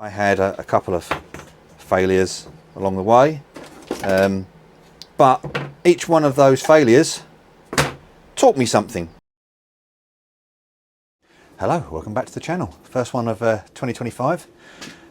I had a couple of failures along the way, but each one of those failures taught me something. Hello, welcome back to the channel. First one of 2025.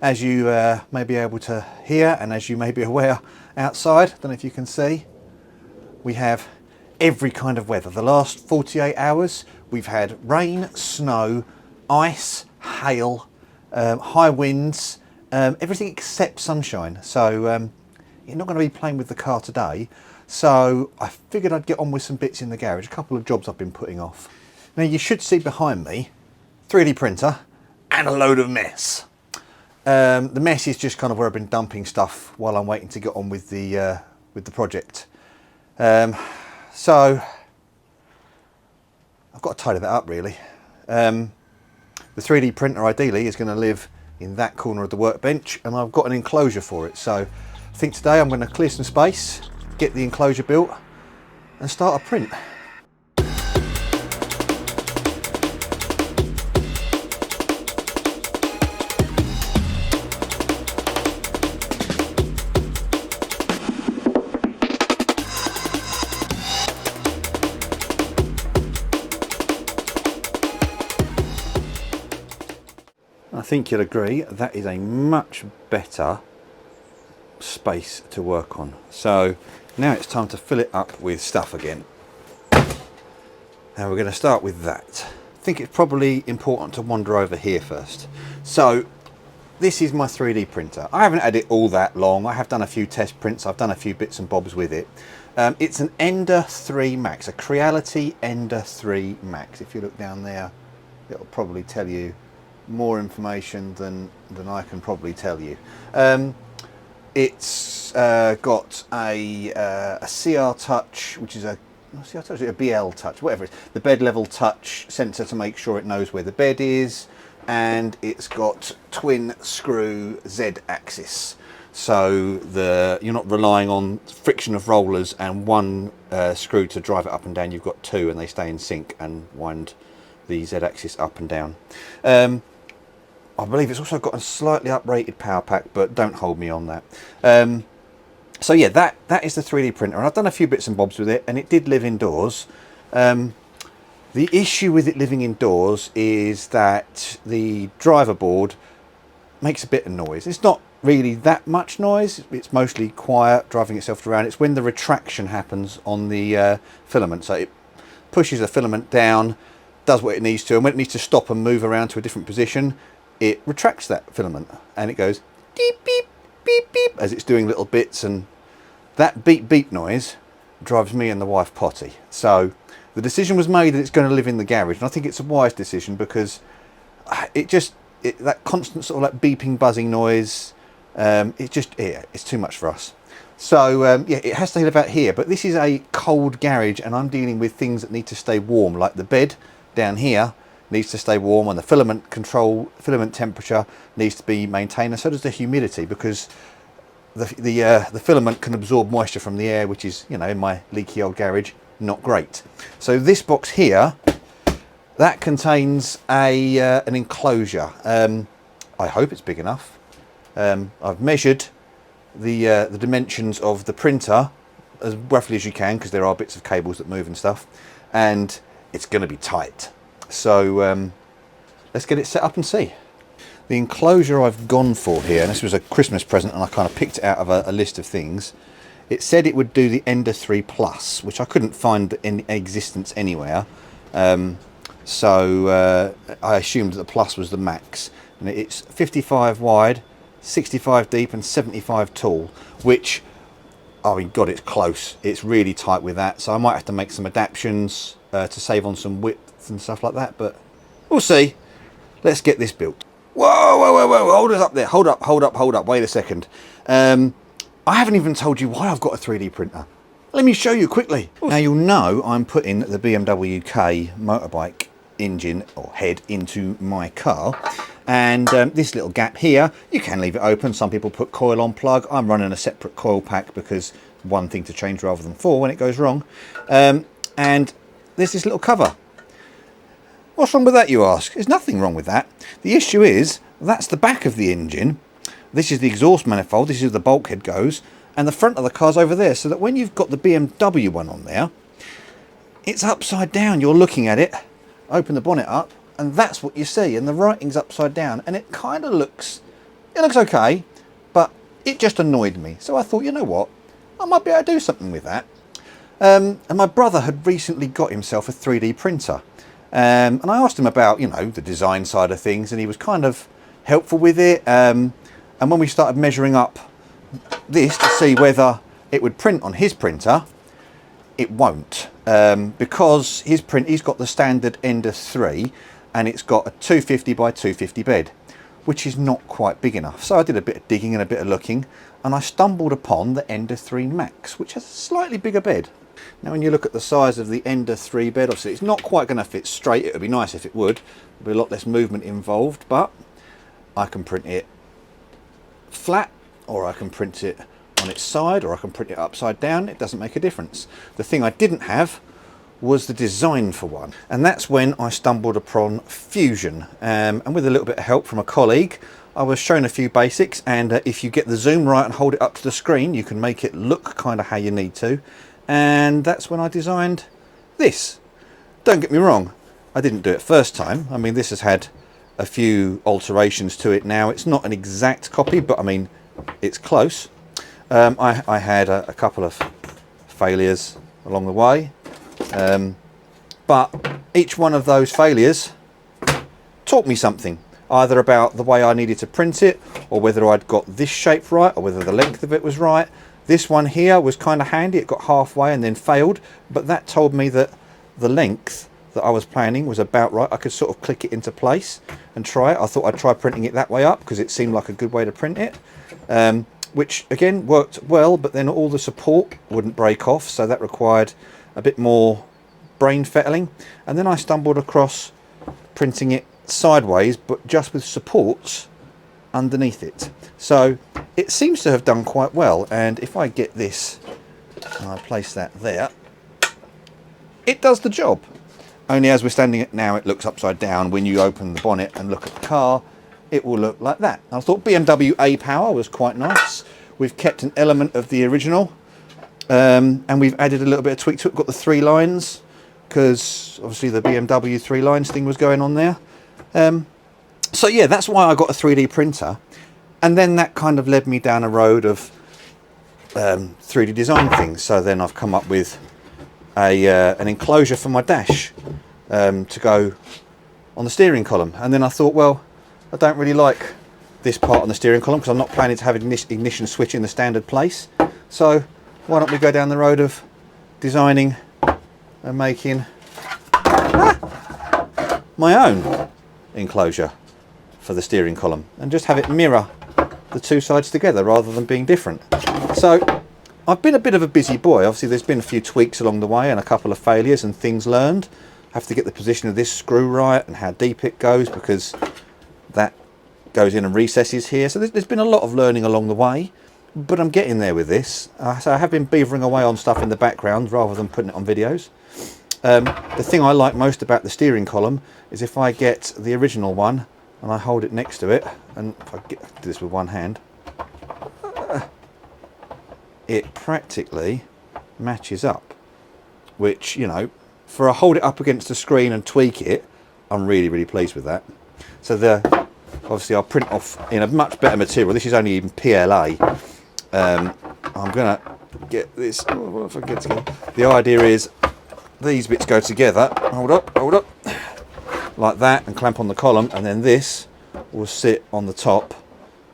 As you may be able to hear, and as you may be aware outside, don't know if you can see, we have every kind of weather. The last 48 hours we've had rain, snow, ice, hail, high winds, everything except sunshine. So you're not going to be playing with the car today. So I figured I'd get on with some bits in the garage, a couple of jobs I've been putting off. Now you should see behind me 3D printer and a load of mess. The mess is just kind of where I've been dumping stuff while I'm waiting to get on with the project. So I've got to tidy that up really. The 3D printer ideally is going to live in that corner of the workbench, and I've got an enclosure for it. So I think today I'm going to clear some space, get the enclosure built and start a print. I think you'll agree that is a much better space to work on. So now it's time to fill it up with stuff again. Now we're going to start with that. I think it's probably important to wander over here first. So this is my 3D printer. I haven't had it all that long. I have done a few test prints. I've done a few bits and bobs with it. It's an Ender 3 Max, a Creality Ender 3 Max. If you look down there, it'll probably tell you more information than I can probably tell you. It's got a CR touch, which is a BL touch, whatever it is, the bed level touch sensor to make sure it knows where the bed is, and it's got twin screw Z axis, so you're not relying on friction of rollers and one screw to drive it up and down. You've got two and they stay in sync and wind the Z axis up and down. I believe it's also got a slightly uprated power pack, but don't hold me on that. So yeah, that is the 3D printer, and I've done a few bits and bobs with it, and it did live indoors. The issue with it living indoors is that the driver board makes a bit of noise. It's not really that much noise, it's mostly quiet, driving itself around. It's when the retraction happens on the filament, so it pushes the filament down, does what it needs to, and when it needs to stop and move around to a different position, it retracts that filament and it goes beep beep beep beep as it's doing little bits, and that beep beep noise drives me and the wife potty. So the decision was made that it's going to live in the garage, and I think it's a wise decision, because that constant sort of like beeping buzzing noise, it's too much for us. So yeah, it has to live out here, but this is a cold garage and I'm dealing with things that need to stay warm, like the bed down here needs to stay warm, and the filament temperature needs to be maintained, and so does the humidity, because the filament can absorb moisture from the air, which is, you know, in my leaky old garage, not great. So this box here, that contains an enclosure. I hope it's big enough. I've measured the dimensions of the printer as roughly as you can, because there are bits of cables that move and stuff, and it's going to be tight. So let's get it set up and see. The enclosure I've gone for here, and this was a Christmas present and I kind of picked it out of a list of things. It said it would do the Ender 3 Plus, which I couldn't find in existence anywhere. So I assumed that the Plus was the max. And it's 55 wide, 65 deep and 75 tall, which, I mean, God, it's close. It's really tight with that. So I might have to make some adaptations to save on some width and stuff like that, but we'll see. Let's get this built. Whoa, hold us up there. Hold up. Wait a second. I haven't even told you why I've got a 3D printer. Let me show you quickly. Now you'll know I'm putting the BMW K motorbike engine or head into my car, and this little gap here, you can leave it open. Some people put coil on plug. I'm running a separate coil pack because one thing to change rather than four when it goes wrong. And there's this little cover. What's wrong with that, you ask? There's nothing wrong with that. The issue is, that's the back of the engine. This is the exhaust manifold, this is where the bulkhead goes, and the front of the car's over there, so that when you've got the BMW one on there, it's upside down. You're looking at it, open the bonnet up, and that's what you see, and the writing's upside down, and it kind of looks, it looks okay, but it just annoyed me. So I thought, you know what, I might be able to do something with that. And my brother had recently got himself a 3D printer. And I asked him about, you know, the design side of things, and he was kind of helpful with it. And when we started measuring up this to see whether it would print on his printer, it won't, because he's got the standard Ender 3, and it's got a 250 by 250 bed, which is not quite big enough. So I did a bit of digging and a bit of looking, and I stumbled upon the Ender 3 Max, which has a slightly bigger bed. Now when you look at the size of the Ender 3 bed, obviously it's not quite going to fit straight. It would be nice if it would. There'd be a lot less movement involved, but I can print it flat, or I can print it on its side, or I can print it upside down. It doesn't make a difference. The thing I didn't have was the design for one, and that's when I stumbled upon Fusion, and with a little bit of help from a colleague, I was shown a few basics, and if you get the zoom right and hold it up to the screen, you can make it look kind of how you need to. And that's when I designed this. Don't get me wrong, I didn't do it first time. I mean, this has had a few alterations to it now. It's not an exact copy, but I mean, it's close. I had a couple of failures along the way, but each one of those failures taught me something, either about the way I needed to print it, or whether I'd got this shape right, or whether the length of it was right. This one here was kind of handy. It got halfway and then failed, but that told me that the length that I was planning was about right. I could sort of click it into place and try it. I thought I'd try printing it that way up because it seemed like a good way to print it, which again worked well, but then all the support wouldn't break off, so that required a bit more brain fettling. And then I stumbled across printing it sideways, but just with supports underneath it. So it seems to have done quite well, and if I get this and I place that there, it does the job. Only as we're standing it now, it looks upside down. When you open the bonnet and look at the car, it will look like that. I thought BMW A Power was quite nice. We've kept an element of the original, and we've added a little bit of tweak to it. Got the 3 lines, because obviously the BMW 3 lines thing was going on there. So yeah, that's why I got a 3D printer, and then that kind of led me down a road of 3D design things. So then I've come up with an enclosure for my dash to go on the steering column, and then I thought, well, I don't really like this part on the steering column because I'm not planning to have an ignition switch in the standard place, so why don't we go down the road of designing and making my own enclosure for the steering column and just have it mirror the two sides together rather than being different. So I've been a bit of a busy boy. Obviously there's been a few tweaks along the way and a couple of failures and things learned. Have to get the position of this screw right and how deep it goes, because that goes in and recesses here. So there's been a lot of learning along the way, but I'm getting there with this. So I have been beavering away on stuff in the background rather than putting it on videos. The thing I like most about the steering column is if I get the original one and I hold it next to it, and if I do this with one hand, it practically matches up, which, you know, for a hold it up against the screen and tweak it, I'm really pleased with that. So obviously I'll print off in a much better material. This is only even PLA. I'm gonna get this, what if I get together? The idea is these bits go together, hold up, like that, and clamp on the column, and then this will sit on the top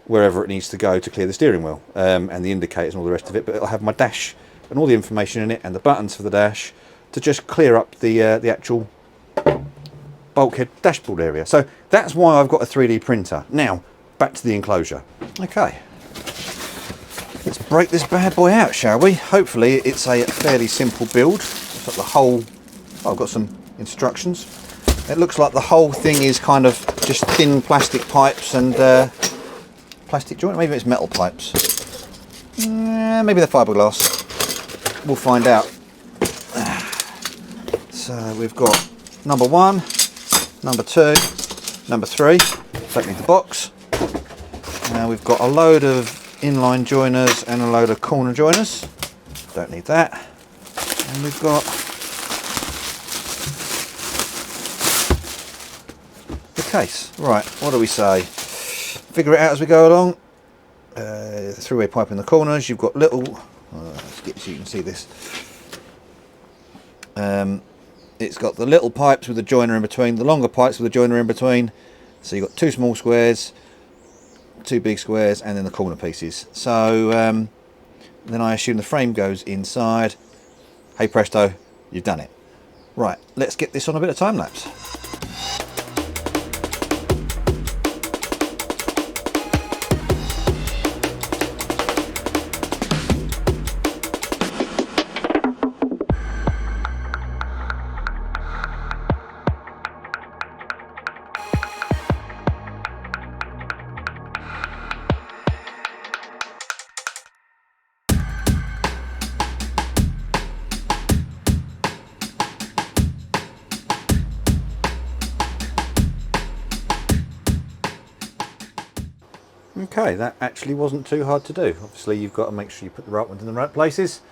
wherever it needs to go to clear the steering wheel, and the indicators and all the rest of it. But it'll have my dash and all the information in it and the buttons for the dash to just clear up the actual bulkhead dashboard area. So that's why I've got a 3D printer. Now back to the enclosure. Okay, let's break this bad boy out, shall we? Hopefully it's a fairly simple build. Got the whole, I've got some instructions. It looks like the whole thing is kind of just thin plastic pipes and plastic joint. Maybe it's metal pipes. Maybe they're fiberglass. We'll find out. So we've got number 1, number 2, number 3. Don't need the box. Now we've got a load of inline joiners and a load of corner joiners. Don't need that. And we've got the case. Right, what do we say? Figure it out as we go along. Three-way pipe in the corners. You've got little. Let's get so you can see this. It's got the little pipes with the joiner in between, the longer pipes with the joiner in between. So you've got 2 small squares, 2 big squares, and then the corner pieces. So then I assume the frame goes inside. Hey presto, you've done it. Right, let's get this on a bit of time lapse. Okay, that actually wasn't too hard to do. Obviously you've got to make sure you put the right ones in the right places,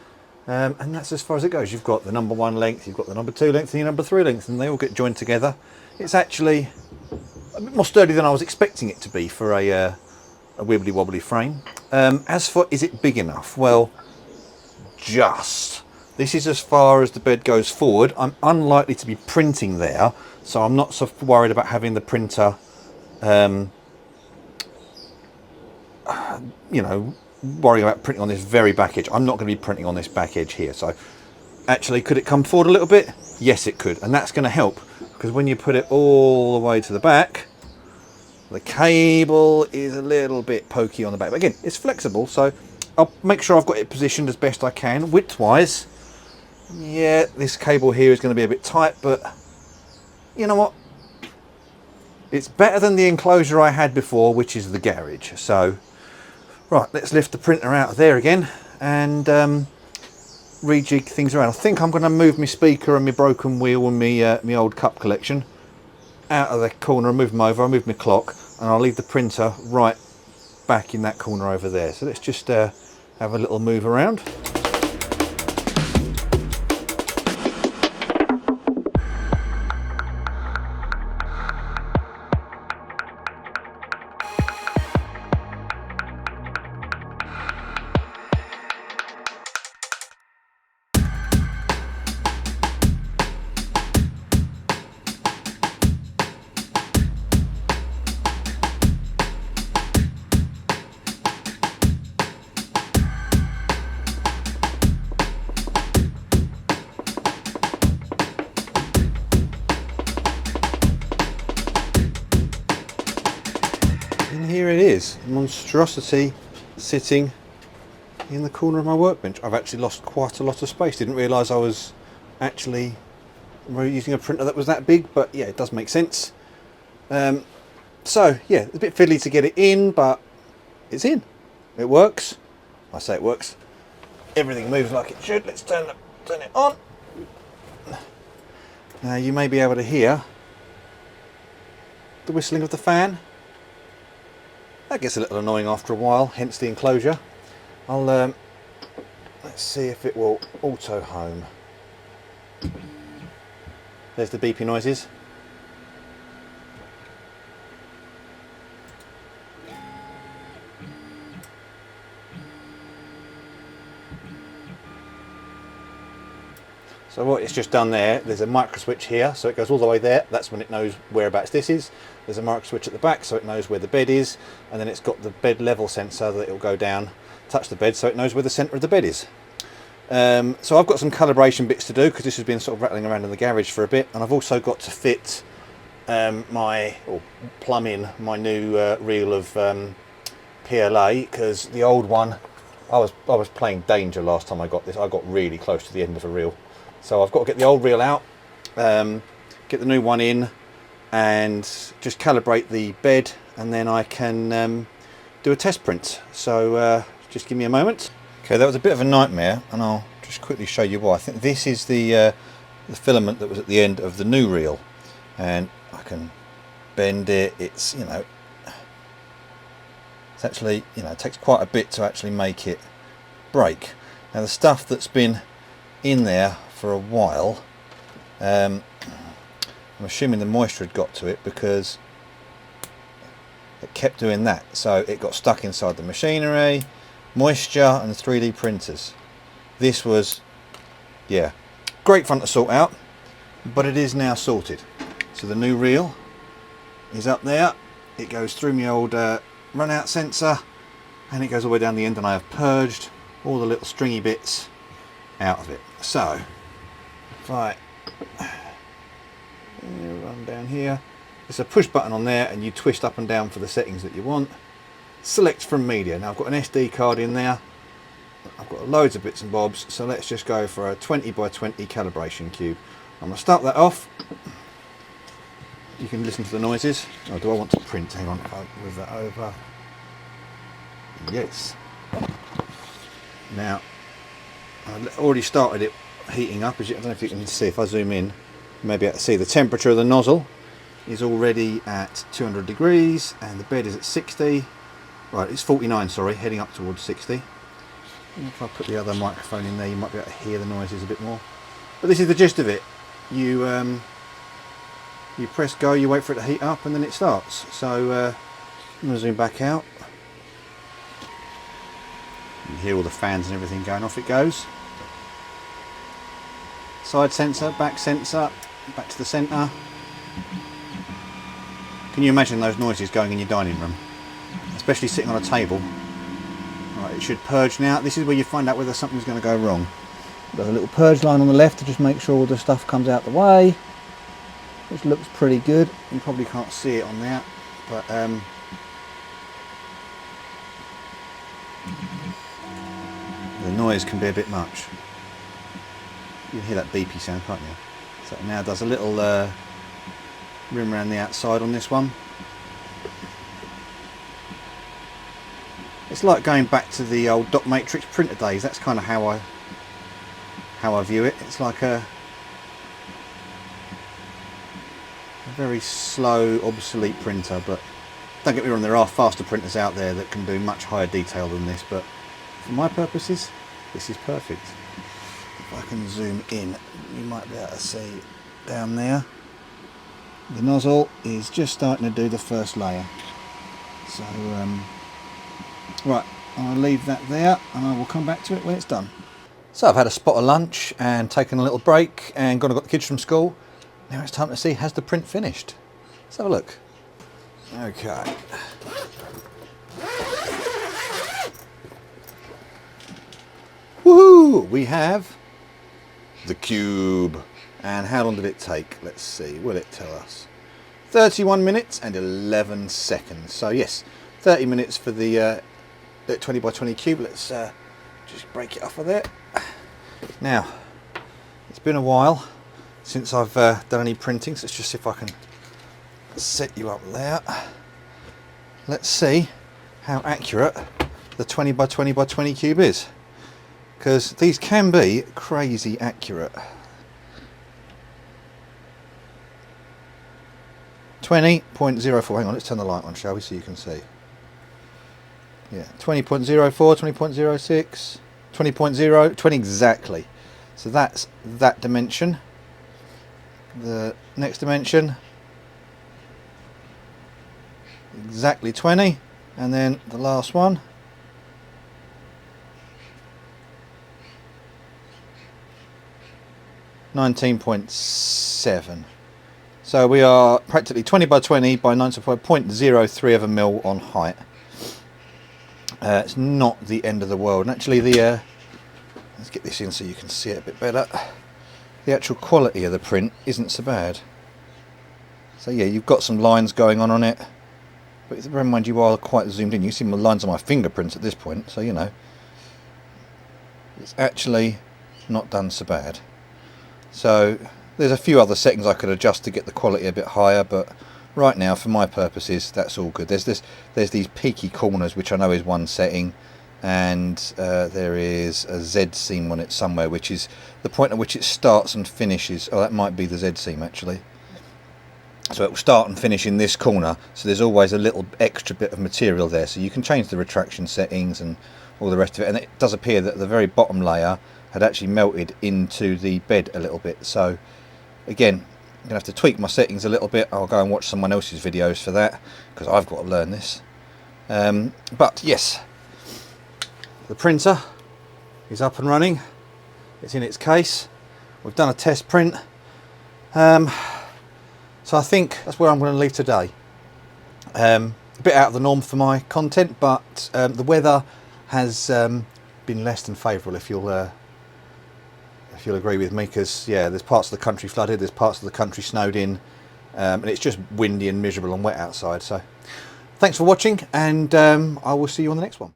and that's as far as it goes. You've got the number 1 length, you've got the number 2 length and your number 3 length, and they all get joined together. It's actually a bit more sturdy than I was expecting it to be for a wibbly wobbly frame. As for is it big enough? Well, just. This is as far as the bed goes forward. I'm unlikely to be printing there, so I'm not so worried about having the printer you know, worrying about printing on this very back edge. I'm not going to be printing on this back edge here. So actually, could it come forward a little bit? Yes, it could. And that's going to help, because when you put it all the way to the back, the cable is a little bit pokey on the back. But again, it's flexible, so I'll make sure I've got it positioned as best I can. Width-wise, yeah, this cable here is going to be a bit tight, but you know what? It's better than the enclosure I had before, which is the garage. So right, let's lift the printer out of there again and rejig things around. I think I'm going to move my speaker and my broken wheel and my old cup collection out of the corner and move them over. I'll move my clock and I'll leave the printer right back in that corner over there. So let's just have a little move around. Here it is, monstrosity sitting in the corner of my workbench. I've actually lost quite a lot of space. Didn't realise I was actually using a printer that was that big, but yeah, it does make sense. So yeah, it's a bit fiddly to get it in, but it's in. It works. I say it works. Everything moves like it should. Let's turn it on. Now you may be able to hear the whistling of the fan. That gets a little annoying after a while, hence the enclosure. I'll let's see if it will auto home. There's the beepy noises. So what it's just done there's a micro switch here, so it goes all the way there. That's when it knows whereabouts this is. There's a micro switch at the back, so it knows where the bed is, and then it's got the bed level sensor that it will go down, touch the bed, so it knows where the centre of the bed is. So I've got some calibration bits to do, because this has been sort of rattling around in the garage for a bit, and I've also got to fit plumb in my new reel of PLA, because the old one, I was playing danger last time I got this. I got really close to the end of a reel. So I've got to get the old reel out, get the new one in, and just calibrate the bed, and then I can do a test print. So just give me a moment. Okay, that was a bit of a nightmare, and I'll just quickly show you why. I think this is the filament that was at the end of the new reel, and I can bend it. It's, you know, it's actually, you know, it takes quite a bit to actually make it break. Now the stuff that's been in there for a while, I'm assuming the moisture had got to it because it kept doing that. So it got stuck inside the machinery, moisture and the 3D printers. This was, yeah, great fun to sort out, but it is now sorted. So the new reel is up there. It goes through my old run out sensor and it goes all the way down the end, and I have purged all the little stringy bits out of it. So if I run down here, there's a push button on there and you twist up and down for the settings that you want. Select from media. Now I've got an SD card in there, I've got loads of bits and bobs, so let's just go for a 20 by 20 calibration cube. I'm going to start that off. You can listen to the noises. Oh, do I want to print? Hang on, if I move that over. Yes. Now, I've already started it heating up. I don't know if you can see, if I zoom in, maybe I can see the temperature of the nozzle is already at 200 degrees and the bed is at 60. Right, it's 49, sorry, heading up towards 60. And if I put the other microphone in there, you might be able to hear the noises a bit more. But this is the gist of it. You press go, you wait for it to heat up, and then it starts. So I'm going to zoom back out. You can hear all the fans and everything going off. It goes. Side sensor, back to the centre. Can you imagine those noises going in your dining room? Especially sitting on a table. Right, it should purge now. This is where you find out whether something's going to go wrong. There's a little purge line on the left to just make sure all the stuff comes out the way, which looks pretty good. You probably can't see it on there, but the noise can be a bit much. You can hear that beepy sound, can't you? So it now does a little rim around the outside on this one. It's like going back to the old dot matrix printer days. That's kind of how I view it. It's like a very slow, obsolete printer, but don't get me wrong, there are faster printers out there that can do much higher detail than this, but for my purposes, this is perfect. If I can zoom in, you might be able to see down there, the nozzle is just starting to do the first layer. So, right, I'll leave that there and I will come back to it when it's done. So I've had a spot of lunch and taken a little break and gone and got the kids from school. Now it's time to see, has the print finished? Let's have a look. Okay. Woohoo! We have the cube. And how long did it take? Let's see, will it tell us? 31 minutes and 11 seconds. So yes, 30 minutes for the 20 by 20 cube. Let's just break it off of there. Now, it's been a while since I've done any printing, so let's just see if I can set you up there. Let's see how accurate the 20 by 20 by 20 cube is, because these can be crazy accurate. 20.04, hang on, let's turn the light on, shall we, so you can see. Yeah, 20.04, 20.06, 20.0, 20 exactly. So that's that dimension. The next dimension, exactly 20, and then the last one, (19.7). So we are practically 20 by 20 by 9.03 of a mil on height. It's not the end of the world, and actually the let's get this in so you can see it a bit better. The actual quality of the print isn't so bad. So yeah, you've got some lines going on it, but bear in mind you are quite zoomed in. You see my lines on my fingerprints at this point, so you know it's actually not done so bad. So there's a few other settings I could adjust to get the quality a bit higher, but right now for my purposes that's all good. There's these peaky corners which I know is one setting, and there is a Z seam on it somewhere, which is the point at which it starts and finishes. Oh, that might be the Z seam actually. So it will start and finish in this corner, so there's always a little extra bit of material there, so you can change the retraction settings and all the rest of it. And it does appear that the very bottom layer had actually melted into the bed a little bit, so again, I'm going to have to tweak my settings a little bit. I'll go and watch someone else's videos for that, because I've got to learn this. But yes, the printer is up and running. It's in its case. We've done a test print. So I think that's where I'm going to leave today. A bit out of the norm for my content, but the weather has been less than favourable, if you'll agree with me, because yeah, there's parts of the country flooded, there's parts of the country snowed in, and it's just windy and miserable and wet outside. So thanks for watching, and I will see you on the next one.